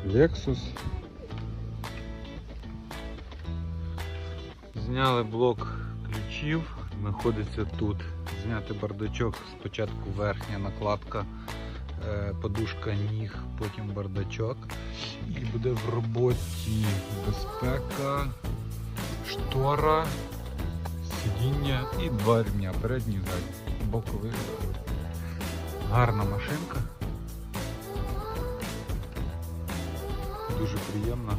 Lexus. Зняли блок ключів, знаходиться тут. Зняти бардачок, спочатку верхня накладка, подушка ніг, потім бардачок. І буде в роботі безпека, штора, сидіння і два ремня, передній і задній, боковий. Гарна машинка, дуже приємна.